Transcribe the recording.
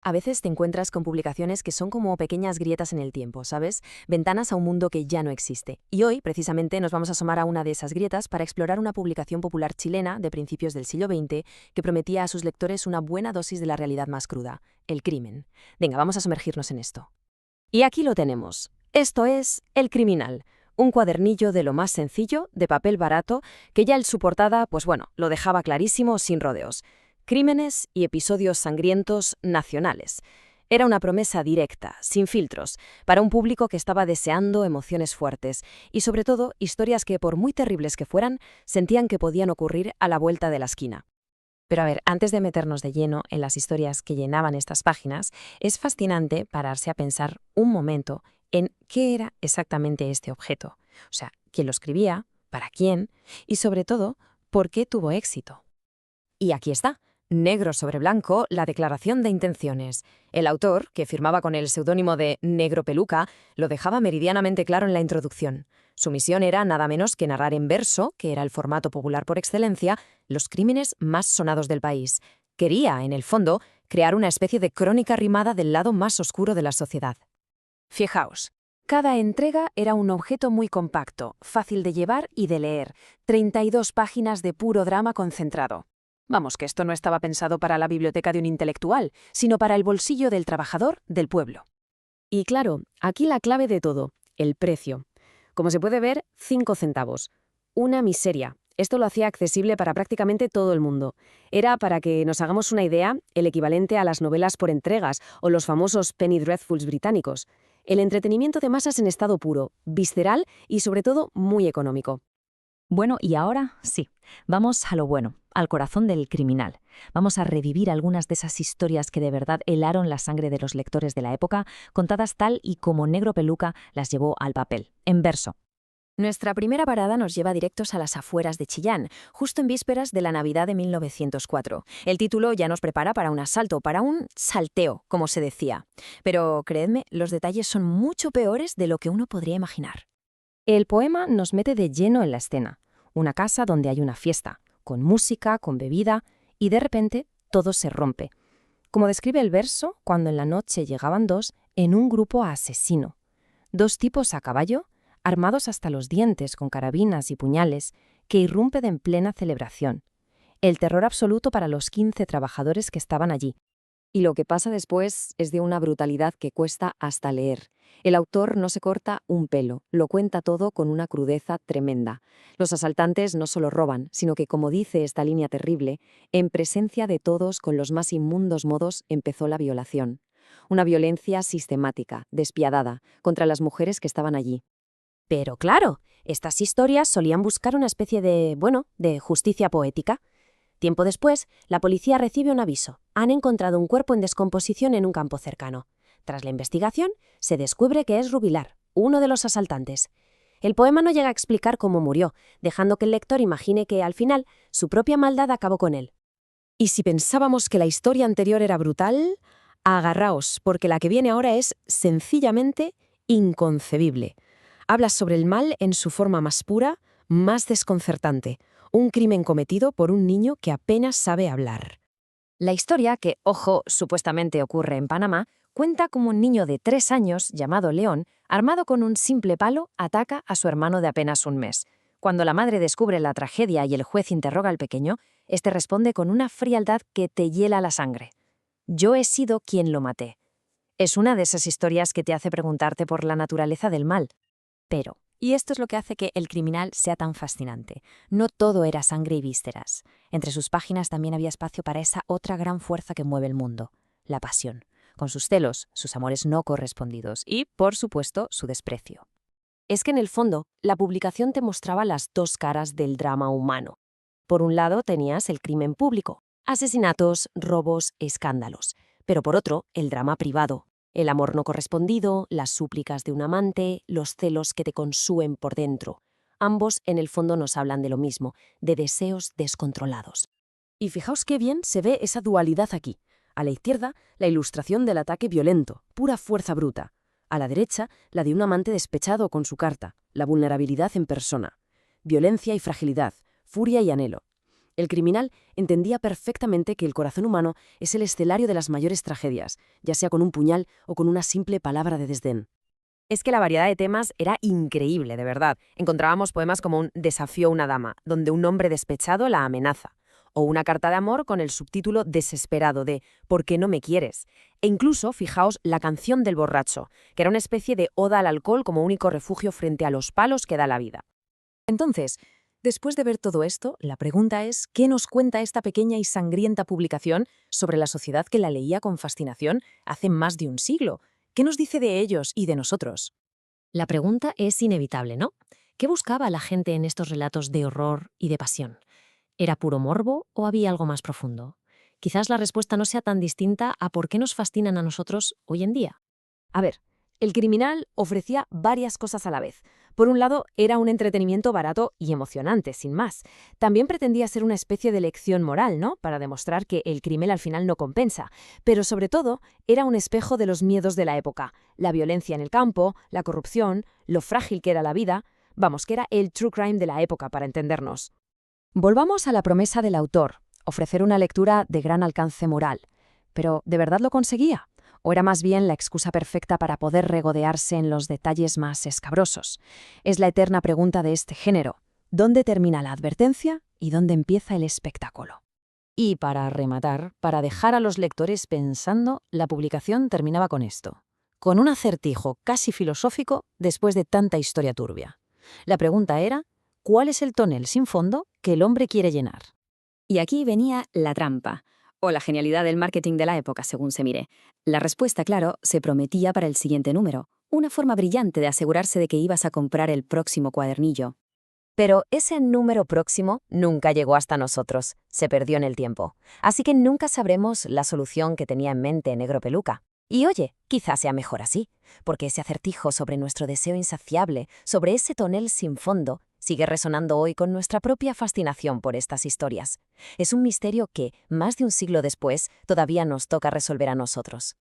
A veces te encuentras con publicaciones que son como pequeñas grietas en el tiempo, ¿sabes? Ventanas a un mundo que ya no existe. Y hoy, precisamente, nos vamos a asomar a una de esas grietas para explorar una publicación popular chilena de principios del siglo XX que prometía a sus lectores una buena dosis de la realidad más cruda, el crimen. Venga, vamos a sumergirnos en esto. Y aquí lo tenemos. Esto es El Criminal, un cuadernillo de lo más sencillo, de papel barato, que ya en su portada, pues bueno, lo dejaba clarísimo sin rodeos. Crímenes y episodios sangrientos nacionales. Era una promesa directa, sin filtros, para un público que estaba deseando emociones fuertes y, sobre todo, historias que, por muy terribles que fueran, sentían que podían ocurrir a la vuelta de la esquina. Pero a ver, antes de meternos de lleno en las historias que llenaban estas páginas, es fascinante pararse a pensar un momento en qué era exactamente este objeto. O sea, quién lo escribía, para quién y, sobre todo, por qué tuvo éxito. Y aquí está, negro sobre blanco, la declaración de intenciones. El autor, que firmaba con el seudónimo de Negro Peluca, lo dejaba meridianamente claro en la introducción. Su misión era nada menos que narrar en verso, que era el formato popular por excelencia, los crímenes más sonados del país. Quería, en el fondo, crear una especie de crónica rimada del lado más oscuro de la sociedad. Fijaos, cada entrega era un objeto muy compacto, fácil de llevar y de leer, 32 páginas de puro drama concentrado. Vamos, que esto no estaba pensado para la biblioteca de un intelectual, sino para el bolsillo del trabajador del pueblo. Y claro, aquí la clave de todo, el precio. Como se puede ver, 5 centavos. Una miseria. Esto lo hacía accesible para prácticamente todo el mundo. Era, para que nos hagamos una idea, el equivalente a las novelas por entregas o los famosos Penny Dreadfuls británicos. El entretenimiento de masas en estado puro, visceral y, sobre todo, muy económico. Bueno, y ahora sí, vamos a lo bueno, al corazón del criminal. Vamos a revivir algunas de esas historias que de verdad helaron la sangre de los lectores de la época, contadas tal y como Negro Peluca las llevó al papel, en verso. Nuestra primera parada nos lleva directos a las afueras de Chillán, justo en vísperas de la Navidad de 1904. El título ya nos prepara para un asalto, para un salteo, como se decía. Pero creedme, los detalles son mucho peores de lo que uno podría imaginar. El poema nos mete de lleno en la escena, una casa donde hay una fiesta, con música, con bebida, y de repente todo se rompe. Como describe el verso, cuando en la noche llegaban dos en un grupo asesino. Dos tipos a caballo, armados hasta los dientes con carabinas y puñales, que irrumpen en plena celebración. El terror absoluto para los 15 trabajadores que estaban allí. Y lo que pasa después es de una brutalidad que cuesta hasta leer. El autor no se corta un pelo, lo cuenta todo con una crudeza tremenda. Los asaltantes no solo roban, sino que, como dice esta línea terrible, en presencia de todos con los más inmundos modos empezó la violación. Una violencia sistemática, despiadada, contra las mujeres que estaban allí. Pero claro, estas historias solían buscar una especie de justicia poética. Tiempo después, la policía recibe un aviso. Han encontrado un cuerpo en descomposición en un campo cercano. Tras la investigación, se descubre que es Rubilar, uno de los asaltantes. El poema no llega a explicar cómo murió, dejando que el lector imagine que, al final, su propia maldad acabó con él. Y si pensábamos que la historia anterior era brutal, agarraos, porque la que viene ahora es sencillamente inconcebible. Habla sobre el mal en su forma más pura, más desconcertante. Un crimen cometido por un niño que apenas sabe hablar. La historia, que, ojo, supuestamente ocurre en Panamá, cuenta cómo un niño de 3 años, llamado León, armado con un simple palo, ataca a su hermano de apenas un mes. Cuando la madre descubre la tragedia y el juez interroga al pequeño, este responde con una frialdad que te hiela la sangre. Yo he sido quien lo maté. Es una de esas historias que te hace preguntarte por la naturaleza del mal. Pero, y esto es lo que hace que El Criminal sea tan fascinante, no todo era sangre y vísceras. Entre sus páginas también había espacio para esa otra gran fuerza que mueve el mundo, la pasión, con sus celos, sus amores no correspondidos y, por supuesto, su desprecio. Es que en el fondo, la publicación te mostraba las dos caras del drama humano. Por un lado tenías el crimen público, asesinatos, robos, escándalos. Pero por otro, el drama privado. El amor no correspondido, las súplicas de un amante, los celos que te consúen por dentro. Ambos, en el fondo, nos hablan de lo mismo, de deseos descontrolados. Y fijaos qué bien se ve esa dualidad aquí. A la izquierda, la ilustración del ataque violento, pura fuerza bruta. A la derecha, la de un amante despechado con su carta, la vulnerabilidad en persona. Violencia y fragilidad, furia y anhelo. El criminal entendía perfectamente que el corazón humano es el escenario de las mayores tragedias, ya sea con un puñal o con una simple palabra de desdén. Es que la variedad de temas era increíble, de verdad. Encontrábamos poemas como un Desafío a una dama, donde un hombre despechado la amenaza, o una carta de amor con el subtítulo desesperado de ¿Por qué no me quieres? E incluso, fijaos, la canción del borracho, que era una especie de oda al alcohol como único refugio frente a los palos que da la vida. Entonces, después de ver todo esto, la pregunta es, ¿qué nos cuenta esta pequeña y sangrienta publicación sobre la sociedad que la leía con fascinación hace más de un siglo? ¿Qué nos dice de ellos y de nosotros? La pregunta es inevitable, ¿no? ¿Qué buscaba la gente en estos relatos de horror y de pasión? ¿Era puro morbo o había algo más profundo? Quizás la respuesta no sea tan distinta a por qué nos fascinan a nosotros hoy en día. A ver, el criminal ofrecía varias cosas a la vez. Por un lado, era un entretenimiento barato y emocionante, sin más. También pretendía ser una especie de lección moral, ¿no? Para demostrar que el crimen al final no compensa. Pero sobre todo, era un espejo de los miedos de la época. La violencia en el campo, la corrupción, lo frágil que era la vida. Vamos, que era el true crime de la época, para entendernos. Volvamos a la promesa del autor, ofrecer una lectura de gran alcance moral. Pero, ¿de verdad lo conseguía? ¿O era más bien la excusa perfecta para poder regodearse en los detalles más escabrosos? Es la eterna pregunta de este género. ¿Dónde termina la advertencia y dónde empieza el espectáculo? Y para rematar, para dejar a los lectores pensando, la publicación terminaba con esto, con un acertijo casi filosófico después de tanta historia turbia. La pregunta era, ¿cuál es el tonel sin fondo que el hombre quiere llenar? Y aquí venía la trampa, o la genialidad del marketing de la época, según se mire. La respuesta, claro, se prometía para el siguiente número, una forma brillante de asegurarse de que ibas a comprar el próximo cuadernillo. Pero ese número próximo nunca llegó hasta nosotros, se perdió en el tiempo. Así que nunca sabremos la solución que tenía en mente Negro Peluca. Y oye, quizás sea mejor así, porque ese acertijo sobre nuestro deseo insaciable, sobre ese tonel sin fondo, sigue resonando hoy con nuestra propia fascinación por estas historias. Es un misterio que, más de un siglo después, todavía nos toca resolver a nosotros.